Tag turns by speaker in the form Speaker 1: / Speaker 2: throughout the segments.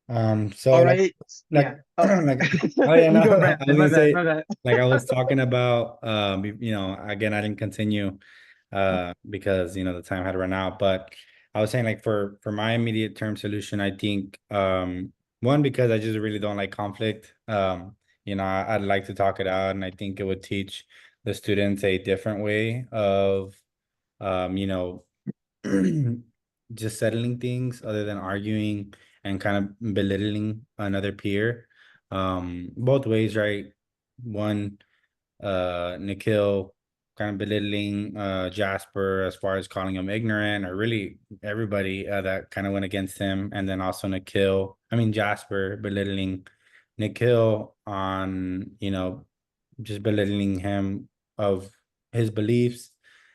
Speaker 1: So
Speaker 2: All right.
Speaker 1: like
Speaker 2: Yeah. Oh,
Speaker 1: like oh yeah, no,
Speaker 2: you go,
Speaker 1: I was
Speaker 2: Brandon. My
Speaker 1: gonna
Speaker 2: bad.
Speaker 1: say
Speaker 2: My bad.
Speaker 1: like I was talking about again I didn't continue because the time had run out, but I was saying like for my immediate term solution, I think one, because I just really don't like conflict. I'd like to talk it out, and I think it would teach the students a different way of um, you know, just settling things other than arguing and kind of belittling another peer. Both ways, right? One, Nikhil kind of belittling Jasper as far as calling him ignorant, or really everybody that kind of went against him. And then also Jasper belittling Nikhil on, just belittling him of his beliefs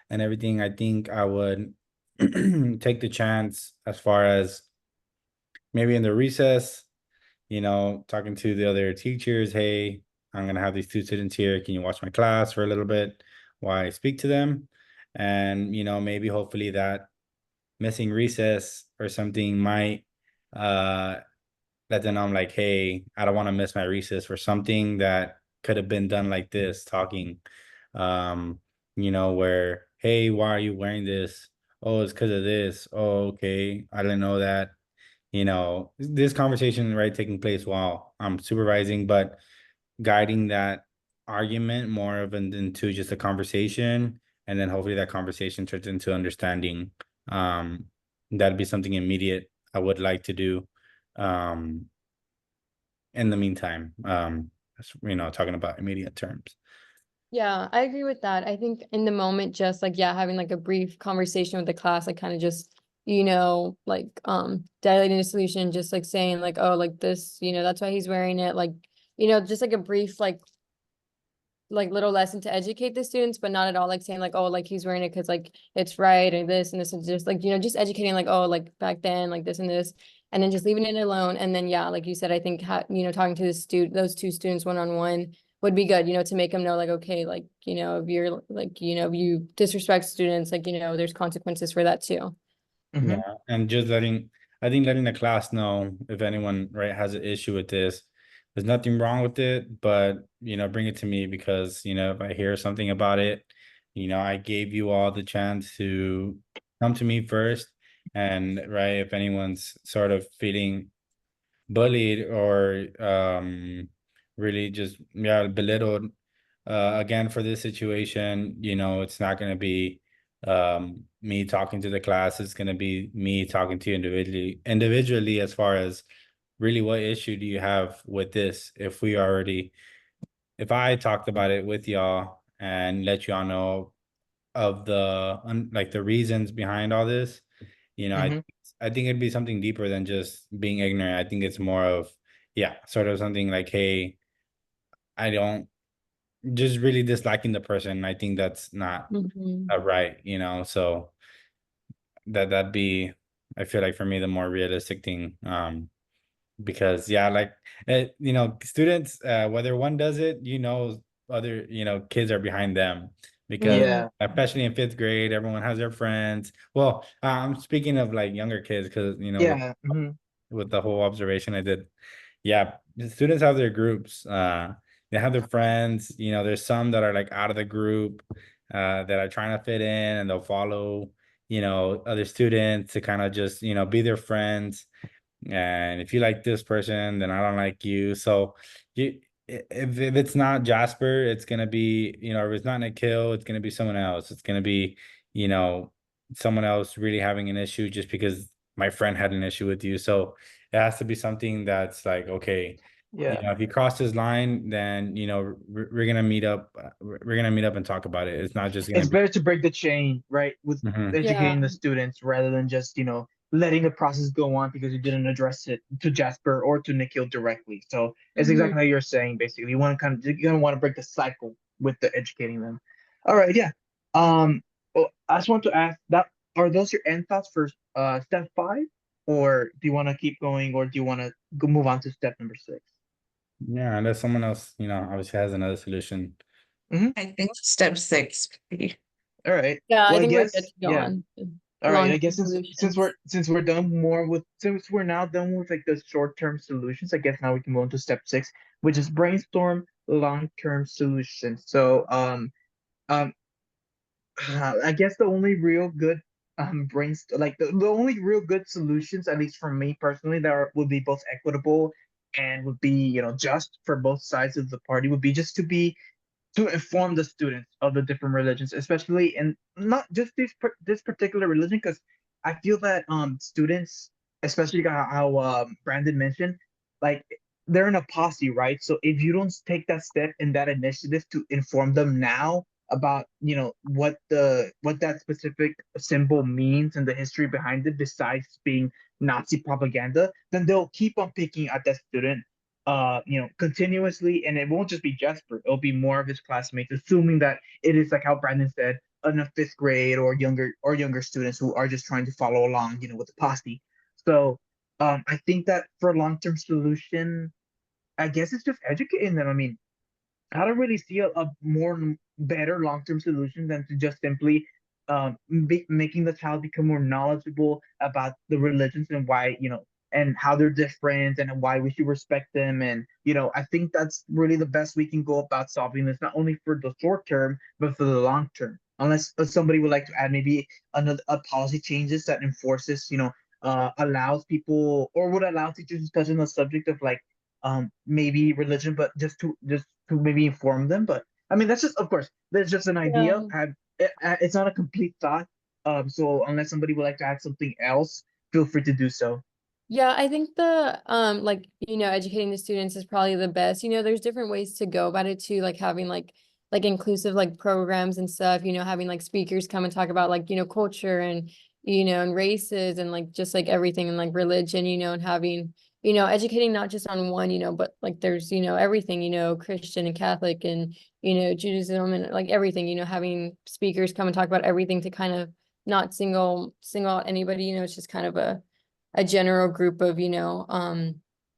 Speaker 1: and everything. I think I would take the chance as far as maybe in the recess, talking to the other teachers. Hey, I'm gonna have these two students here. Can you watch my class for a little bit while I speak to them? And maybe hopefully that missing recess or something might let them know I'm like, hey, I don't want to miss my recess for something that could have been done like this, talking. Um, where, hey, why are you wearing this? Oh, it's because of this. Oh, okay. I didn't know that. This conversation, right, taking place while I'm supervising, but guiding that argument more of into just a conversation, and then hopefully that conversation turns into understanding. Um, that'd be something immediate I would like to do. Um, in the meantime, talking about immediate terms.
Speaker 3: Yeah, I agree with that. I think in the moment, just like, yeah, having like a brief conversation with the class, like kind of just, dilating a solution, just like saying like, oh, like this, that's why he's wearing it. Like, just like a brief, like little lesson to educate the students, but not at all like saying like, oh, like he's wearing it because like it's right and this and this, and just like, just educating like, oh, like back then, like this and this, and then just leaving it alone. And then, yeah, like you said, I think talking to those two students one-on-one would be good, to make them know like, okay, like, if you're like, if you disrespect students, like, there's consequences for that too.
Speaker 2: Hmm.
Speaker 1: Yeah, and just letting the class know if anyone, right, has an issue with this. There's nothing wrong with it, but bring it to me, because if I hear something about it, I gave you all the chance to come to me first. And right, if anyone's sort of feeling bullied or really just, yeah, belittled again for this situation, it's not going to be me talking to the class. It's going to be me talking to you individually as far as really what issue do you have with this. If I talked about it with y'all and let y'all know of like the reasons behind all this, you know, I
Speaker 2: Hmm.
Speaker 1: I think it'd be something deeper than just being ignorant. I think it's more of, yeah, sort of something like, hey, I don't, just really disliking the person. I think that's not
Speaker 3: Mhm.
Speaker 1: right, so that'd be, I feel like, for me, the more realistic thing. Because yeah, like students, whether one does it, other kids are behind them, because
Speaker 3: Mhm.
Speaker 2: Yeah.
Speaker 1: especially in fifth grade, everyone has their friends. Well, I'm speaking of like younger kids, because
Speaker 2: Yeah. Hmm.
Speaker 1: with the whole observation I did, yeah, the students have their groups. They have their friends. There's some that are like out of the group, that are trying to fit in, and they'll follow other students to kind of just be their friends. And if you like this person, then I don't like you. So you if it's not Jasper, it's gonna be, if it's not Nikhil, it's gonna be someone else. It's gonna be, you know, someone else really having an issue just because my friend had an issue with you. So it has to be something that's like, okay,
Speaker 2: Yeah.
Speaker 1: if he crossed his line, then we're gonna meet up. We're gonna meet up and talk about it. It's not just gonna
Speaker 2: It's
Speaker 1: be.
Speaker 2: better to break the chain, right, with
Speaker 1: Mhm.
Speaker 3: Yeah.
Speaker 2: educating the students rather than just, letting the process go on because you didn't address it to Jasper or to Nikhil directly. So it's
Speaker 3: Mhm.
Speaker 2: exactly how you're saying, basically. You want to you're gonna want to break the cycle with the educating them. All right, yeah. Well, I just want to ask that, are those your end thoughts for step five, or do you want to keep going, or do you want to go move on to step number six?
Speaker 1: Yeah, unless someone else, obviously has another solution.
Speaker 2: Hmm.
Speaker 4: I think step six.
Speaker 2: All right.
Speaker 3: Yeah,
Speaker 2: Well,
Speaker 3: I
Speaker 2: I
Speaker 3: think we're good
Speaker 2: guess,
Speaker 3: to go
Speaker 2: yeah.
Speaker 3: on.
Speaker 2: All right, I guess
Speaker 3: long-term solutions.
Speaker 2: since we're done more with since we're now done with like the short-term solutions, I guess now we can go into step 6, which is brainstorm long-term solutions. So um I guess the only real good the only real good solutions, at least for me personally, that would be both equitable and would be, just for both sides of the party, would be just to inform the students of the different religions, especially in not just this particular religion, because I feel that students, especially how Brandon mentioned, like they're in a posse, right? So if you don't take that step and that initiative to inform them now about what that specific symbol means and the history behind it, besides being Nazi propaganda, then they'll keep on picking at that student continuously, and it won't just be Jesper, it'll be more of his classmates, assuming that it is like how Brandon said, in a fifth grade or younger students who are just trying to follow along, with the posse. So I think that for a long-term solution, I guess it's just educating them. I mean, I don't really see a better long-term solution than to just simply making the child become more knowledgeable about the religions and why, and how they're different and why we should respect them. And, I think that's really the best we can go about solving this, not only for the short term, but for the long term. Unless somebody would like to add maybe another a policy changes that enforces, allows people or would allow teachers to touch on the subject of like maybe religion, but just to maybe inform them. But I mean, that's just, of course, that's just an idea.
Speaker 3: Yeah.
Speaker 2: It's not a complete thought. So unless somebody would like to add something else, feel free to do so.
Speaker 3: Yeah, I think the like, educating the students is probably the best. There's different ways to go about it too, like having like inclusive like programs and stuff, having like speakers come and talk about like, culture and and races and like just like everything and like religion, and having, educating not just on one, but like there's, everything, Christian and Catholic and Judaism and like everything, having speakers come and talk about everything to kind of not single out anybody, it's just kind of a general group of,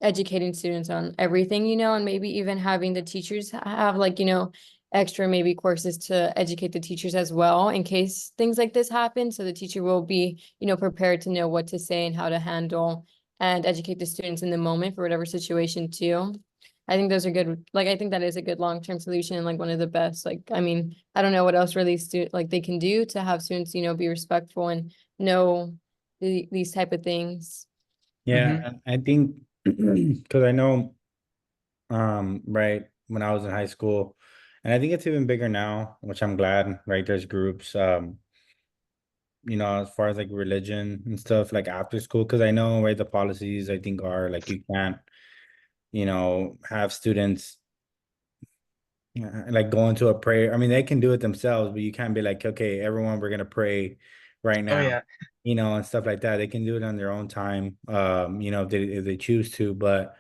Speaker 3: educating students on everything, and maybe even having the teachers have like, extra maybe courses to educate the teachers as well in case things like this happen. So the teacher will be, prepared to know what to say and how to handle and educate the students in the moment for whatever situation too. I think those are good. Like, I think that is a good long-term solution and like one of the best. Like, I mean, I don't know what else really like they can do to have students, be respectful and know these type of things.
Speaker 1: Yeah,
Speaker 2: Mm-hmm.
Speaker 1: and I think because I know, right, when I was in high school, and I think it's even bigger now, which I'm glad, right? There's groups, as far as like religion and stuff, like after school, because I know, right, the policies I think are like you can't, have students like go into a prayer. I mean, they can do it themselves, but you can't be like, okay, everyone, we're gonna pray right
Speaker 2: Oh
Speaker 1: now,
Speaker 2: yeah.
Speaker 1: and stuff like that. They can do it on their own time, if they choose to. But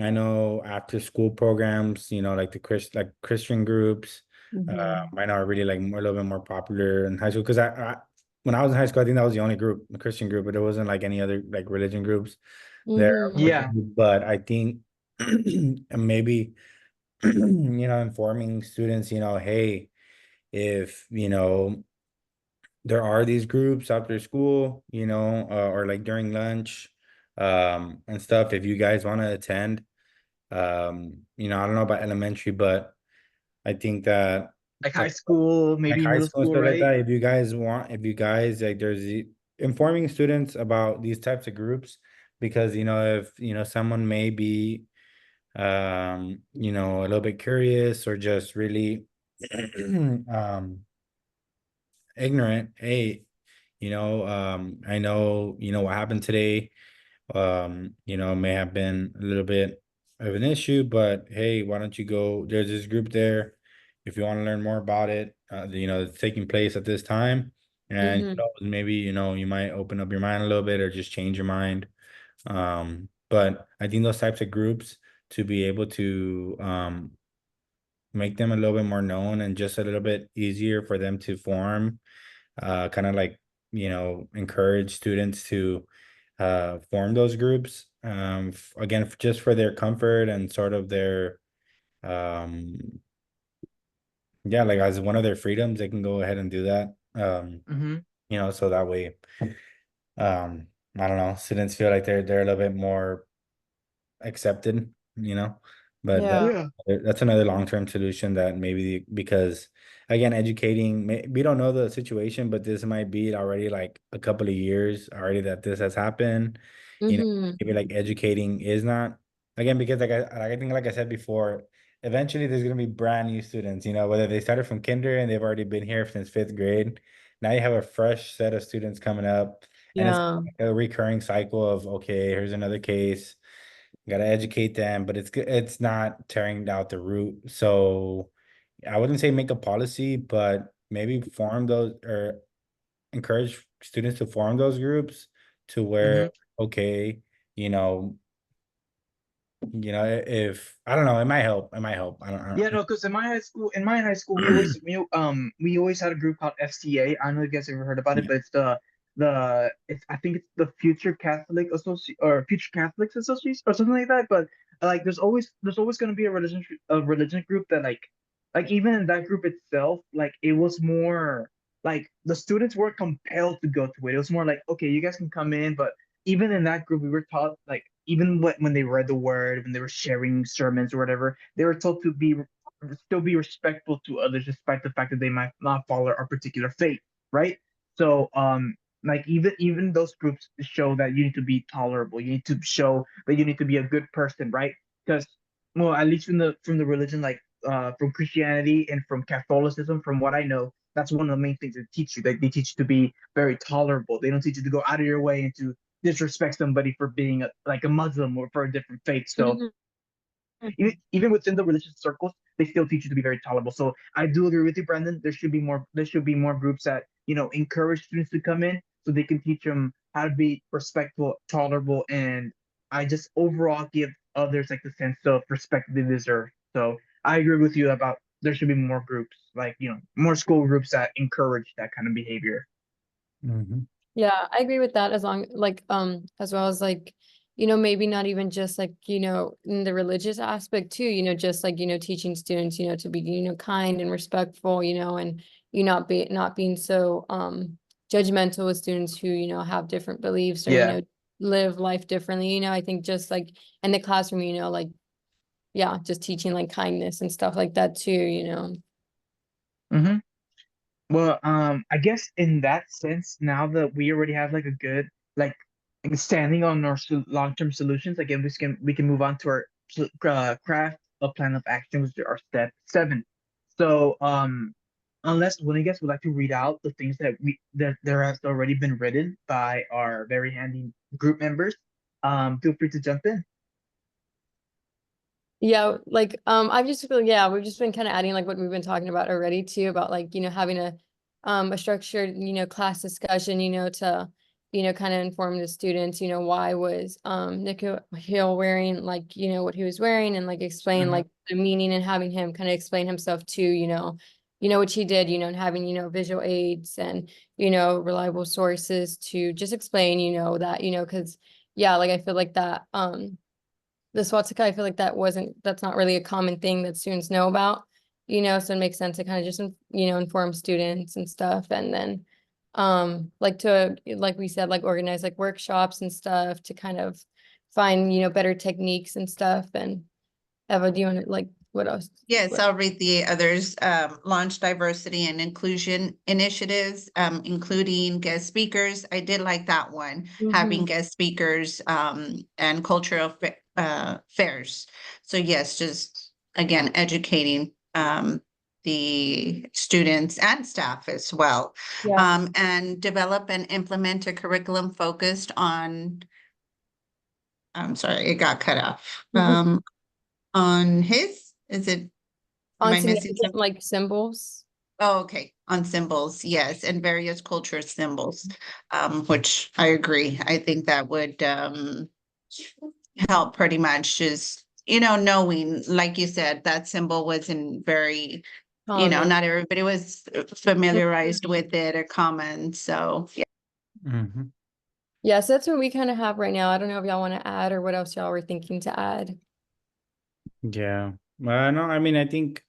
Speaker 1: I know after school programs, like the Christian groups,
Speaker 3: Mhm.
Speaker 1: I know are really like more, a little bit more popular in high school. Because when I was in high school, I think that was the only group, the Christian group, but there wasn't like any other like religion groups there,
Speaker 3: Mhm.
Speaker 2: Yeah.
Speaker 1: unfortunately. But I think maybe informing students, hey, if there are these groups after school, or like during lunch, and stuff. If you guys want to attend, I don't know about elementary, but I think that
Speaker 2: Like high
Speaker 1: like
Speaker 2: school,
Speaker 1: like
Speaker 2: maybe
Speaker 1: high
Speaker 2: middle
Speaker 1: school and
Speaker 2: school,
Speaker 1: stuff like
Speaker 2: right?
Speaker 1: that. If you guys like, informing students about these types of groups, because if someone may be a little bit curious or just really ignorant. Hey, I know, what happened today, may have been a little bit of an issue, but hey, why don't you go? There's this group there. If you want to learn more about it, it's taking place at this time. And
Speaker 3: Mhm.
Speaker 1: maybe, you might open up your mind a little bit or just change your mind. But I think those types of groups to be able to make them a little bit more known and just a little bit easier for them to form, kind of like, encourage students to form those groups, again, just for their comfort and sort of their, um yeah, like as one of their freedoms, they can go ahead and do that.
Speaker 2: Mm-hmm.
Speaker 1: so that way, I don't know, students feel like they're a little bit more accepted, but
Speaker 3: Yeah.
Speaker 2: Yeah.
Speaker 1: that's another long-term solution that maybe because again, educating, we don't know the situation, but this might be already like a couple of years already that this has happened.
Speaker 3: Mm-hmm.
Speaker 1: Maybe like educating is not again because I think like I said before, eventually there's gonna be brand new students, whether they started from kinder and they've already been here since fifth grade. Now you have a fresh set of students coming up, and it's
Speaker 3: Yeah.
Speaker 1: a recurring cycle of okay, here's another case. Got to educate them, but it's not tearing out the root. So I wouldn't say make a policy, but maybe form those or encourage students to form those groups to
Speaker 2: Mm-hmm.
Speaker 1: where okay, if I don't know, it might help. It might help. I
Speaker 2: Yeah,
Speaker 1: don't
Speaker 2: no, because in my high school, we always had a group called FCA. I don't know if you guys ever heard about it,
Speaker 1: yeah.
Speaker 2: but it's I think it's the Future Catholic Association or Future Catholics Association or something like that. But like, there's always gonna be a religion group that like even in that group itself, like it was more like the students were compelled to go to it. It was more like, okay, you guys can come in, but even in that group, we were taught like even when they read the word, when they were sharing sermons or whatever, they were told to still be respectful to others, despite the fact that they might not follow our particular faith, right? So, like even those groups show that you need to be tolerable. You need to show that you need to be a good person, right? Because, well, at least from the religion, like from Christianity and from Catholicism, from what I know, that's one of the main things they teach you. They teach you to be very tolerable. They don't teach you to go out of your way and to disrespect somebody for being like a Muslim or for a different faith. So
Speaker 3: Mhm.
Speaker 2: even within the religious circles, they still teach you to be very tolerable. So I do agree with you, Brandon. There should be more groups that encourage students to come in so they can teach them how to be respectful, tolerable, and I just overall give others like the sense of respect they deserve. So I agree with you about there should be more groups, like more school groups that encourage that kind of behavior.
Speaker 1: Mhm.
Speaker 3: Yeah, I agree with that as long like as well as like maybe not even just like in the religious aspect too, just like teaching students to be kind and respectful, and not being so judgmental with students who have different beliefs or
Speaker 2: Yeah.
Speaker 3: live life differently. I think just like in the classroom, like yeah, just teaching like kindness and stuff like that too.
Speaker 2: hmm Well, I guess in that sense, now that we already have like a good like standing on our long-term solutions, again, we can move on to our craft a plan of action, which is our step 7. So, unless one of you guys would like to read out the things that there has already been written by our very handy group members, feel free to jump in.
Speaker 3: Yeah, like I've just feel yeah, we've just been kind of adding like what we've been talking about already too about like, having a structured, class discussion, to, kind of inform the students, why was Nico Hill wearing like, what he was wearing and like explain
Speaker 2: Mhm.
Speaker 3: like the meaning and having him kind of explain himself too, which he did, and having, visual aids and, reliable sources to just explain, that, because yeah, like I feel like that the swastika, I feel like that's not really a common thing that students know about, so it makes sense to kind of just, inform students and stuff. And then, like we said, like organize like workshops and stuff to kind of find, better techniques and stuff. And Eva, do you want to like, what else?
Speaker 4: Yes, I'll read the others. Launch diversity and inclusion initiatives, including guest speakers. I did like that one, having
Speaker 3: Mhm.
Speaker 4: guest speakers and cultural fairs. So yes, just again, educating the students and staff as well.
Speaker 3: Yeah.
Speaker 4: And develop and implement a curriculum focused on, I'm sorry, it got cut off. On his, am
Speaker 3: On
Speaker 4: I missing
Speaker 3: significant
Speaker 4: something?
Speaker 3: like symbols.
Speaker 4: Oh, okay, on symbols, yes, and various culture symbols, which I agree. I think that would help pretty much just, knowing, like you said, that symbol wasn't very,
Speaker 3: Common.
Speaker 4: not everybody was familiarized with it or common, so yeah.
Speaker 1: Mhm.
Speaker 3: Yeah, so that's what we kind of have right now. I don't know if y'all want to add or what else y'all were thinking to add.
Speaker 1: Yeah. No, I mean, I think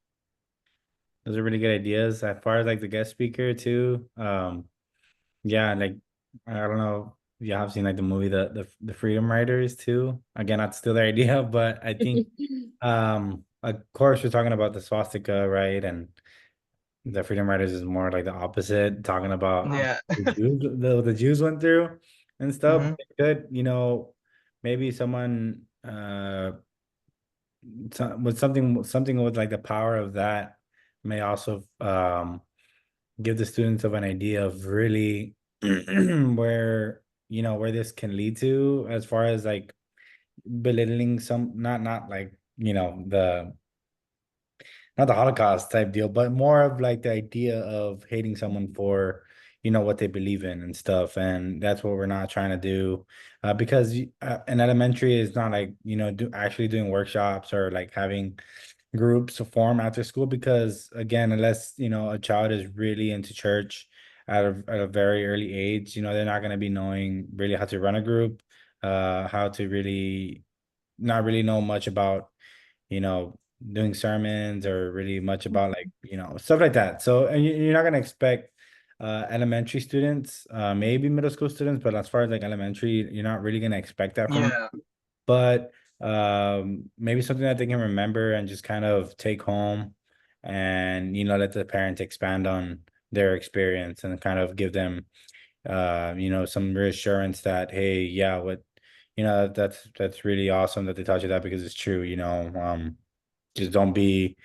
Speaker 1: those are really good ideas as far as like the guest speaker too. yeah, like I don't know if you have seen like the movie the Freedom Riders too. Again, not still the idea, but I think of course we're talking about the swastika, right? And the Freedom Riders is more like the opposite, talking about
Speaker 2: Yeah.
Speaker 1: the Jews went through and stuff.
Speaker 2: Mhm.
Speaker 1: It could, maybe someone with something with like the power of that may also give the students of an idea of really where where this can lead to as far as like belittling some not like the not the Holocaust type deal, but more of like the idea of hating someone for, what they believe in and stuff. And that's what we're not trying to do. Because in elementary is not like, actually doing workshops or like having groups to form after school. Because again, unless, a child is really into church at a very early age, they're not going to be knowing really how to run a group, how to really not really know much about you know, doing sermons or really much about like, stuff like that. So and you're not gonna expect elementary students, maybe middle school students, but as far as like elementary, you're not really gonna expect that from them.
Speaker 2: Yeah.
Speaker 1: But maybe something that they can remember and just kind of take home and let the parents expand on their experience and kind of give them some reassurance that hey, yeah, what that's really awesome that they taught you that because it's true, just don't be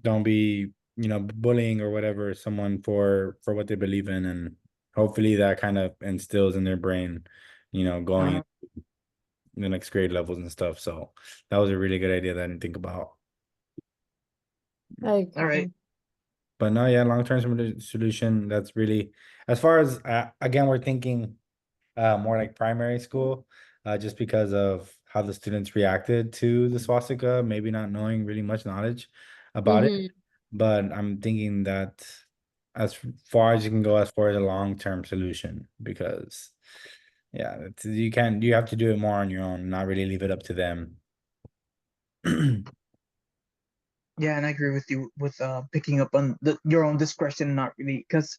Speaker 1: bullying or whatever someone for what they believe in, and hopefully that kind of instills in their brain going
Speaker 2: Mhm.
Speaker 1: the next grade levels and stuff. So that was a really good idea that I didn't think about.
Speaker 3: I
Speaker 2: All right.
Speaker 3: agree.
Speaker 1: But no, yeah, long-term solution, that's really as far as again we're thinking more like primary school, just because of how the students reacted to the swastika, maybe not knowing really much knowledge about it.
Speaker 3: Mhm.
Speaker 1: But I'm thinking that as far as you can go as far as a long-term solution, because yeah, you have to do it more on your own, not really leave it up to them.
Speaker 2: Yeah, and I agree with you with picking up on your own discretion, not really because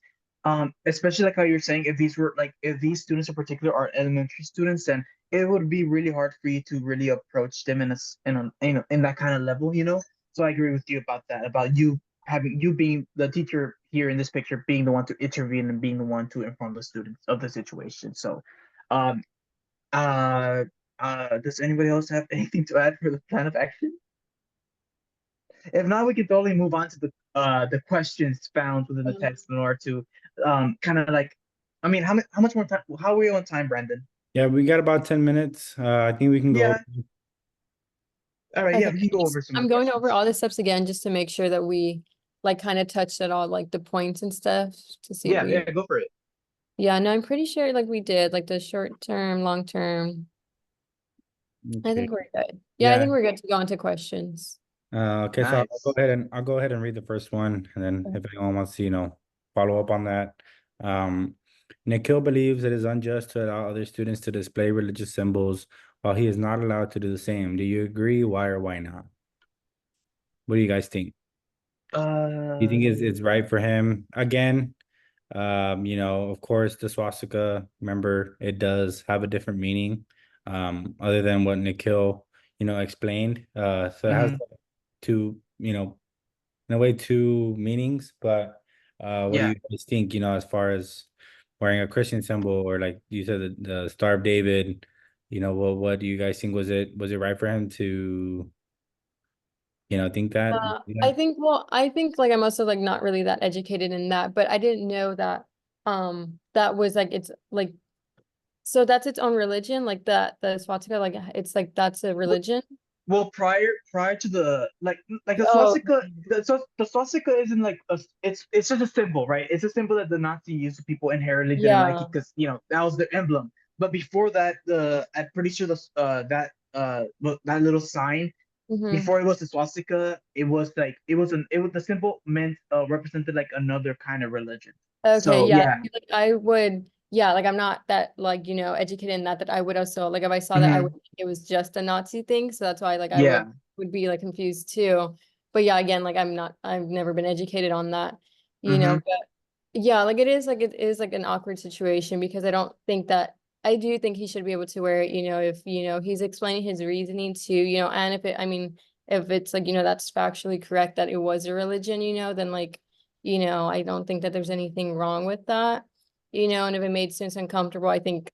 Speaker 2: especially like how you're saying, if these students in particular are elementary students, then it would be really hard for you to really approach them in that kind of level, you know. So I agree with you about that, about you being the teacher here in this picture, being the one to intervene and being the one to inform the students of the situation. So, um, does anybody else have anything to add for the plan of action? If not, we can totally move on to the questions found within the text in order to kind of like, I mean, how much more time? How are we on time, Brandon?
Speaker 1: Yeah, we got about 10 minutes. I think we can go.
Speaker 2: Yeah. All right. Yeah,
Speaker 3: Okay,
Speaker 2: we can go over some more
Speaker 3: I'm going over
Speaker 2: questions.
Speaker 3: all the steps again just to make sure that we like kind of touched at all like the points and stuff to see if
Speaker 2: Yeah,
Speaker 3: we.
Speaker 2: yeah, go for it.
Speaker 3: Yeah, no, I'm pretty sure like we did like the short term, long term. I
Speaker 1: Okay.
Speaker 3: think we're good. Yeah, I
Speaker 1: Yeah.
Speaker 3: think we're good to go on to questions.
Speaker 1: Okay, so
Speaker 2: Nice.
Speaker 1: I'll go ahead and read the first one, and then
Speaker 3: Okay.
Speaker 1: if anyone wants to, follow up on that. Um, Nikhil believes it is unjust to allow other students to display religious symbols while he is not allowed to do the same. Do you agree? Why or why not? What do you guys think? Do you think it's
Speaker 2: Uh,
Speaker 1: right for him? Again, of course, the swastika, remember, it does have a different meaning, other than what Nikhil, explained. So it has
Speaker 2: mhm,
Speaker 1: two, in a way, two meanings. But what do
Speaker 2: yeah.
Speaker 1: you guys think, as far as wearing a Christian symbol or like you said, the Star of David, what do you guys think? Was it right for him to, think that? Yeah.
Speaker 3: I think like I'm also like not really that educated in that, but I didn't know that that was like it's like so that's its own religion, like that the swastika, like it's like that's a religion.
Speaker 2: Well, prior to the like the
Speaker 3: Oh,
Speaker 2: swastika, the swastika isn't like it's just a symbol, right? It's a symbol that the Nazi used, so people inherently didn't like
Speaker 3: yeah.
Speaker 2: it because that was the emblem. But before that, I'm pretty sure that little sign
Speaker 3: Hmm.
Speaker 2: before it was the swastika, it was the symbol meant represented like another kind of religion.
Speaker 3: Okay,
Speaker 2: So
Speaker 3: yeah,
Speaker 2: yeah.
Speaker 3: like I would, yeah, like I'm not that like, educated in that I would also like if I saw that I would
Speaker 2: Mhm.
Speaker 3: think it was just a Nazi thing. So that's why like I
Speaker 2: Yeah.
Speaker 3: would be like confused too. But yeah, again, like I've never been educated on that,
Speaker 2: Hmm.
Speaker 3: but Yeah, like it is like an awkward situation because I do think he should be able to wear it, if, he's explaining his reasoning to, and if it's like, that's factually correct that it was a religion, then like, I don't think that there's anything wrong with that, and if it made students uncomfortable, I think,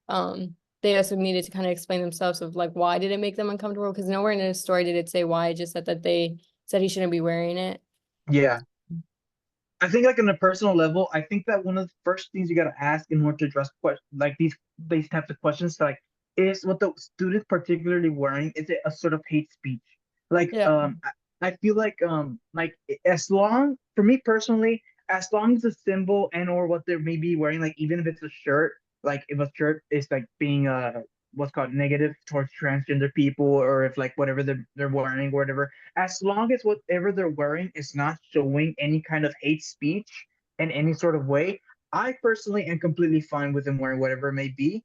Speaker 3: they also needed to kind of explain themselves of like, why did it make them uncomfortable? Because nowhere in the story did it say why, it just said that they said he shouldn't be wearing it.
Speaker 2: Yeah. I think like on a personal level, I think that one of the first things you gotta ask in order to address like these types of questions, like is what the student particularly wearing, is it a sort of hate speech? Like
Speaker 3: Yeah.
Speaker 2: I feel like as long for me personally, as long as the symbol and or what they're maybe wearing, like even if it's a shirt, like if a shirt is like being what's called negative towards transgender people, or if like whatever they're wearing or whatever, as long as whatever they're wearing is not showing any kind of hate speech in any sort of way, I personally am completely fine with them wearing whatever it may be.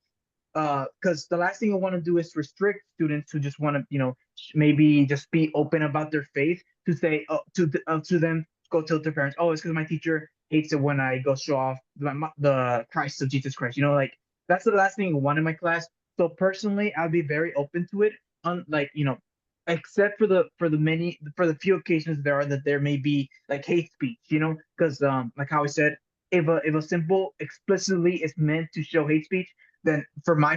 Speaker 2: Because the last thing I want to do is restrict students who just want to, maybe just be open about their faith to say to them, go tell their parents, oh, it's because my teacher hates it when I go show off the Christ of Jesus Christ. Like that's the last thing I want in my class. So personally, I'll be very open to it. Like except for the few occasions there may be like hate speech, because like how I said, if a symbol explicitly is meant to show hate speech, then for me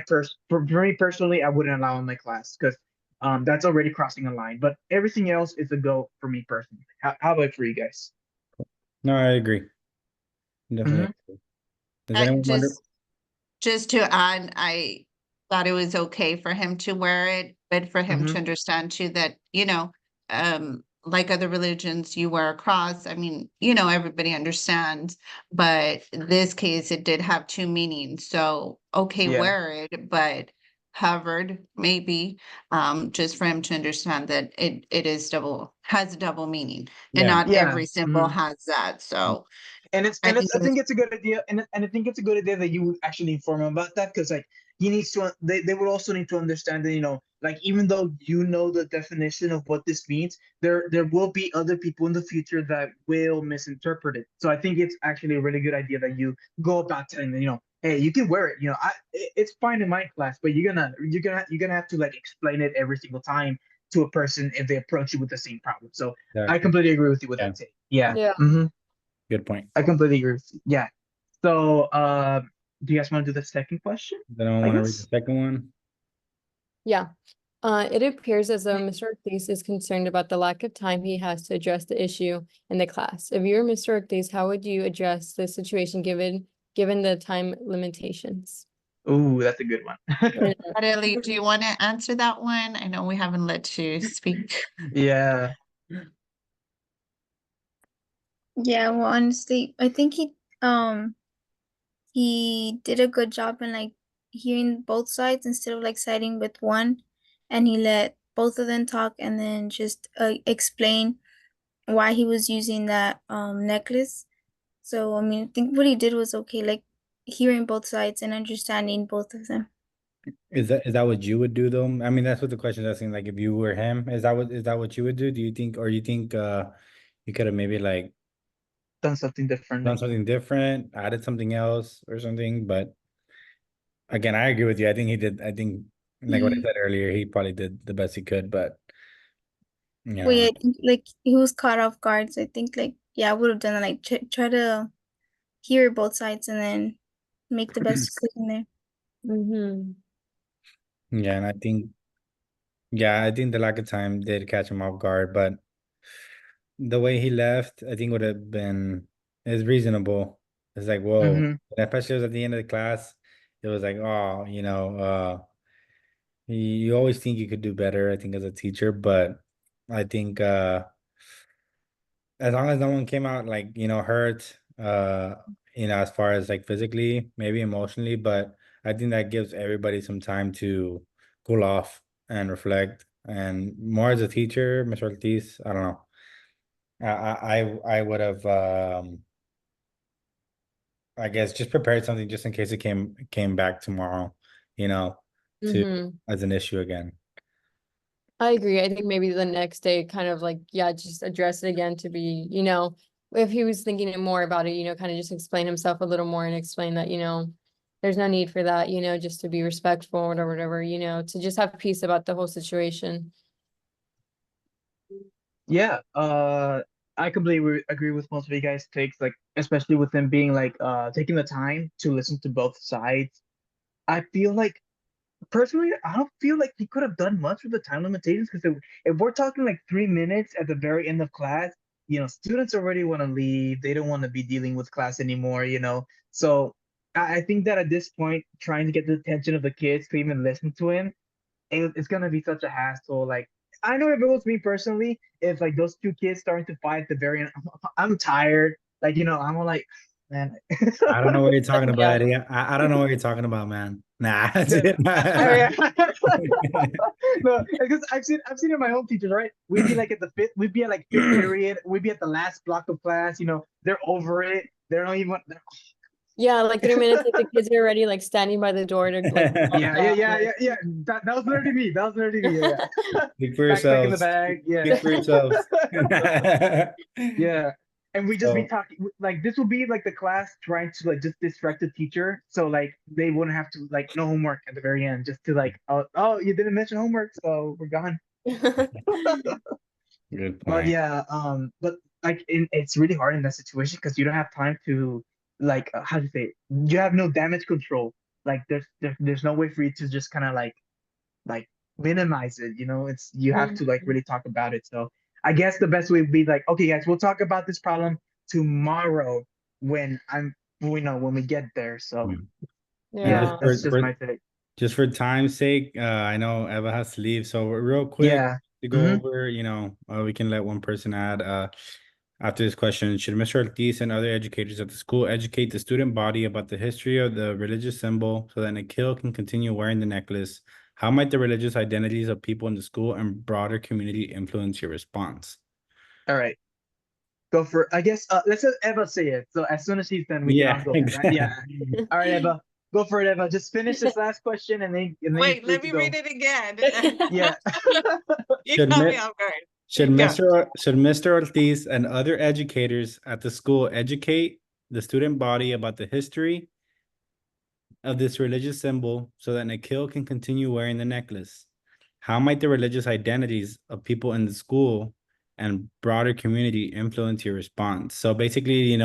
Speaker 2: personally, I wouldn't allow in my class, because that's already crossing a line. But everything else is a go for me personally. How about for you guys?
Speaker 1: No, I agree. Definitely.
Speaker 2: Mhm.
Speaker 1: Agree. Does
Speaker 4: I
Speaker 1: anyone wonder?
Speaker 4: just to add, I thought it was okay for him to wear it, but for him to
Speaker 2: Mhm.
Speaker 4: understand too that, like other religions, you wear a cross. I mean, everybody understands, but in this case, it did have two meanings. So, okay,
Speaker 2: Yeah.
Speaker 4: wear it, but covered maybe, just for him to understand that it has a double meaning, and
Speaker 1: Yeah.
Speaker 4: not
Speaker 2: Yeah.
Speaker 4: every symbol
Speaker 2: Mhm.
Speaker 4: has that. So,
Speaker 2: And it's
Speaker 4: I
Speaker 2: and
Speaker 4: think
Speaker 2: it's
Speaker 4: it
Speaker 2: I
Speaker 4: was
Speaker 2: think it's a good idea, and I think it's a good idea that you actually inform him about that, because like he needs to they would also need to understand that, like even though you know the definition of what this means, there will be other people in the future that will misinterpret it. So I think it's actually a really good idea that you go about telling them, hey, you can wear it, it's fine in my class, but you're gonna have to like explain it every single time to a person if they approach you with the same problem. So I
Speaker 1: Exactly.
Speaker 2: completely agree with you with
Speaker 1: Yeah.
Speaker 2: that take. Yeah.
Speaker 3: Yeah.
Speaker 1: Good point.
Speaker 2: I completely agree with you. Yeah. So, do you guys want to do the second question?
Speaker 1: Does anyone
Speaker 2: I
Speaker 1: want to read the
Speaker 2: guess.
Speaker 1: second one?
Speaker 3: Yeah. It appears as though Mr. Ortiz is concerned about the lack of time he has to address the issue in the class. If you were Mr. Ortiz, how would you address the situation given the time limitations?
Speaker 2: Ooh, that's a good one.
Speaker 4: Natalie, do you want to answer that one? I know we haven't let you speak.
Speaker 2: Yeah.
Speaker 5: Yeah, well, honestly, I think he did a good job in like hearing both sides instead of like siding with one, and he let both of them talk and then just explain why he was using that necklace. So I mean, I think what he did was okay, like hearing both sides and understanding both of them.
Speaker 1: Is that what you would do though? I mean, that's what the question is asking. Like, if you were him, is that what you would do? Do you think, or you think you could have maybe like
Speaker 2: Done something
Speaker 1: done
Speaker 2: differently.
Speaker 1: something different, added something else or something? But again, I agree with you. I think he did. I think like what I
Speaker 5: Mhm.
Speaker 1: said earlier, he probably did the best he could. But
Speaker 5: Well, yeah,
Speaker 1: yeah,
Speaker 5: I think like he was caught off guard. So I think like yeah, I would have done it, like try to hear both sides and then make the best decision there.
Speaker 3: Mm-hmm.
Speaker 1: yeah, and I think the lack of time did catch him off guard. But the way he left, I think would have been is reasonable. It's like, whoa,
Speaker 2: Mm-hmm.
Speaker 1: and especially it was at the end of the class. It was like, oh, you always think you could do better, I think, as a teacher, but I think as long as no one came out like, hurt, as far as like physically, maybe emotionally, but I think that gives everybody some time to cool off and reflect. And more as a teacher, Mr. Ortiz, I don't know. I would have I guess just prepared something just in case it came back tomorrow, you know, to
Speaker 3: Mm-hmm.
Speaker 1: as an issue again.
Speaker 3: I agree. I think maybe the next day kind of like, yeah, just address it again to be, if he was thinking more about it, kind of just explain himself a little more and explain that, there's no need for that, just to be respectful or whatever, to just have peace about the whole situation.
Speaker 2: Yeah, I completely agree with most of you guys' takes, like especially with him being like taking the time to listen to both sides. I feel like personally, I don't feel like he could have done much with the time limitations because if we're talking like 3 minutes at the very end of class, students already want to leave. They don't want to be dealing with class anymore. So I think that at this point, trying to get the attention of the kids to even listen to him, it's gonna be such a hassle. Like I know if it was me personally, if like those two kids starting to fight at the very end, I'm tired. Like I'm all like, man.
Speaker 1: I don't know what you're talking about,
Speaker 3: Yeah.
Speaker 1: Eddie. I don't know what you're talking about, man. Nah.
Speaker 2: Oh, yeah. No, because I've seen it in my home teachers, right? We'd be like we'd be at like fifth period, we'd be at the last block of class, they're over it. They're not even
Speaker 3: Yeah, like 3 minutes, like the kids are already like standing by the door to like.
Speaker 2: yeah. That was literally me. That was literally me. Yeah.
Speaker 1: Speak for
Speaker 2: Backpack in the
Speaker 1: yourselves.
Speaker 2: bag. Yeah.
Speaker 1: Speak for yourselves.
Speaker 2: Yeah. And we just be
Speaker 1: So-
Speaker 2: talking like this will be like the class trying to like just distract the teacher. So like they wouldn't have to like no homework at the very end, just to like, oh, you didn't mention homework, so we're gone.
Speaker 1: Good
Speaker 2: But
Speaker 1: point.
Speaker 2: yeah, but like it's really hard in that situation because you don't have time to like how to say it? You have no damage control. Like there's no way for you to just kind of like minimize it. It's you have to like really talk about it. So I guess the best way would be like, okay, guys, we'll talk about this problem tomorrow when when we get there. So
Speaker 1: Mm.
Speaker 2: yeah,
Speaker 1: just
Speaker 2: that's
Speaker 1: for-
Speaker 2: just my take.
Speaker 1: Just for time's sake, I know Eva has to leave, so real quick
Speaker 2: Yeah.
Speaker 1: to go
Speaker 2: Mhm.
Speaker 1: over, we can let one person add after this question. Should Mr. Ortiz and other educators at the school educate the student body about the history of the religious symbol so that Nikhil can continue wearing the necklace? How might the religious identities of people in the school and broader community influence your response?
Speaker 2: All right. Go for I guess let's let Eva say it. So as soon as he's done, we
Speaker 1: Yeah,
Speaker 2: can all go. Right? Yeah. All right, Eva. Go for it, Eva. Just finish this last question and then
Speaker 4: Wait,
Speaker 2: you're
Speaker 4: let
Speaker 2: free
Speaker 4: me
Speaker 2: to
Speaker 4: read it again.
Speaker 2: go. Yeah.
Speaker 4: You
Speaker 1: Should
Speaker 4: caught
Speaker 1: mi-
Speaker 4: me off guard.
Speaker 1: Should
Speaker 4: Yeah.
Speaker 1: Mr. Ortiz and other educators at the school educate the student body about the history of this religious symbol so that Nikhil can continue wearing the necklace? How might the religious identities of people in the school and broader community influence your response? So basically,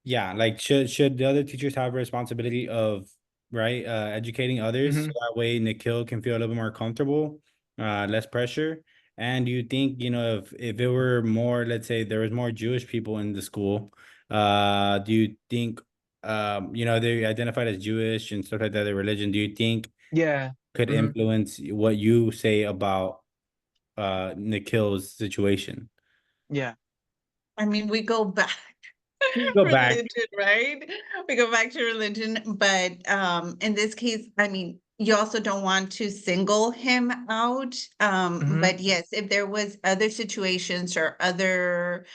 Speaker 1: yeah, like should the other teachers have a responsibility of educating others so
Speaker 2: Mhm.
Speaker 1: that way Nikhil can feel a little bit more comfortable, less pressure. And do you think, if it were more, let's say there was more Jewish people in the school, do you think they identified as Jewish and stuff like that, their religion, do you think
Speaker 2: Yeah.
Speaker 1: could
Speaker 2: Mhm.
Speaker 1: influence what you say about Nikhil's situation?
Speaker 2: Yeah.
Speaker 4: I mean, we go back.
Speaker 1: Go back.
Speaker 4: Religion, right? We go back to religion, but in this case, I mean, you also don't want to single him out.
Speaker 2: Mhm.
Speaker 4: But yes, if there was other situations or other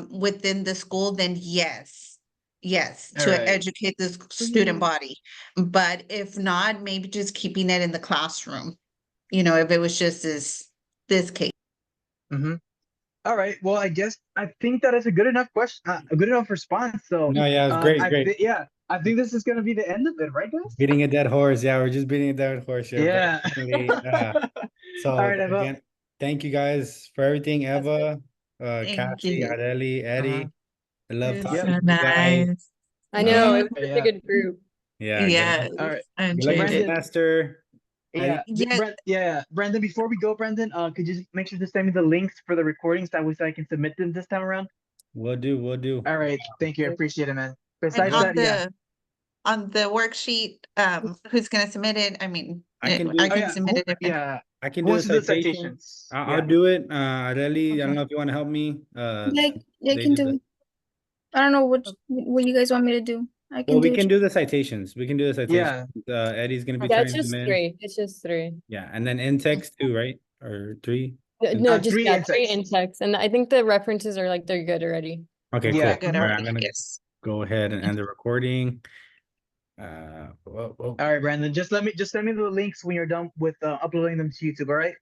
Speaker 4: within the school, then yes,
Speaker 2: All
Speaker 4: to
Speaker 2: right.
Speaker 4: educate the student body. But if not, maybe just keeping it in the classroom. If it was just this case.
Speaker 2: Mhm. All right. Well, I think that is a good enough question, a good enough response. So,
Speaker 1: No, yeah, it's great, great.
Speaker 2: I think this is gonna be the end of it, right, guys?
Speaker 1: Beating a dead horse. Yeah, we're just beating a dead horse here. but
Speaker 2: Yeah.
Speaker 1: definitely, so
Speaker 2: All right, Eva.
Speaker 1: again, thank you guys for everything. Eva,
Speaker 4: Thank
Speaker 1: Cassie,
Speaker 4: you.
Speaker 1: Adeli, Eddie. I love
Speaker 4: It's
Speaker 1: talking
Speaker 4: so
Speaker 1: to you guys.
Speaker 4: nice.
Speaker 3: I know,
Speaker 1: Uh,
Speaker 3: it was such
Speaker 2: Yeah.
Speaker 3: a good group.
Speaker 1: Yeah,
Speaker 4: Yes,
Speaker 2: All right.
Speaker 4: I
Speaker 1: good luck
Speaker 4: enjoyed
Speaker 1: this
Speaker 4: it.
Speaker 1: semester.
Speaker 2: Yeah.
Speaker 4: Yes.
Speaker 2: Brandon, before we go, Brandon, could you just make sure to send me the links for the recordings that way so I can submit them this time around?
Speaker 1: We'll do.
Speaker 2: All right. Thank you. I appreciate it, man.
Speaker 4: And
Speaker 2: Besides
Speaker 4: on
Speaker 2: that,
Speaker 4: on the worksheet, who's gonna submit it? I mean,
Speaker 1: I can do-
Speaker 4: I
Speaker 1: Oh,
Speaker 4: can
Speaker 2: yeah.
Speaker 4: submit it.
Speaker 2: Yeah.
Speaker 1: I can
Speaker 2: Who
Speaker 1: do a
Speaker 2: wants to do the
Speaker 1: citation.
Speaker 2: citations?
Speaker 1: I'll do it. Adeli, I don't
Speaker 2: Okay.
Speaker 1: know if you want to help me.
Speaker 5: Yeah, I
Speaker 1: they
Speaker 5: can
Speaker 1: did
Speaker 5: do it. I don't know what you guys want me to do. I can
Speaker 1: Well, we
Speaker 5: do
Speaker 1: can
Speaker 5: it.
Speaker 1: do the citations. We can do the citations. Eddie's gonna be
Speaker 3: Yeah, it's
Speaker 1: turning
Speaker 3: just
Speaker 1: them in.
Speaker 3: three. It's just three.
Speaker 1: Yeah, and then in text too, right? Or three?
Speaker 3: No, just
Speaker 2: three
Speaker 3: three
Speaker 2: in
Speaker 3: in text. And I think the references are like they're good already.
Speaker 1: Okay,
Speaker 2: Yeah.
Speaker 1: cool.
Speaker 4: Good
Speaker 1: All right,
Speaker 4: already,
Speaker 1: I'm gonna
Speaker 4: yes.
Speaker 1: go ahead and end the recording. Whoa.
Speaker 2: All right, Brandon. Just send me the links when you're done with uploading them to YouTube. All right.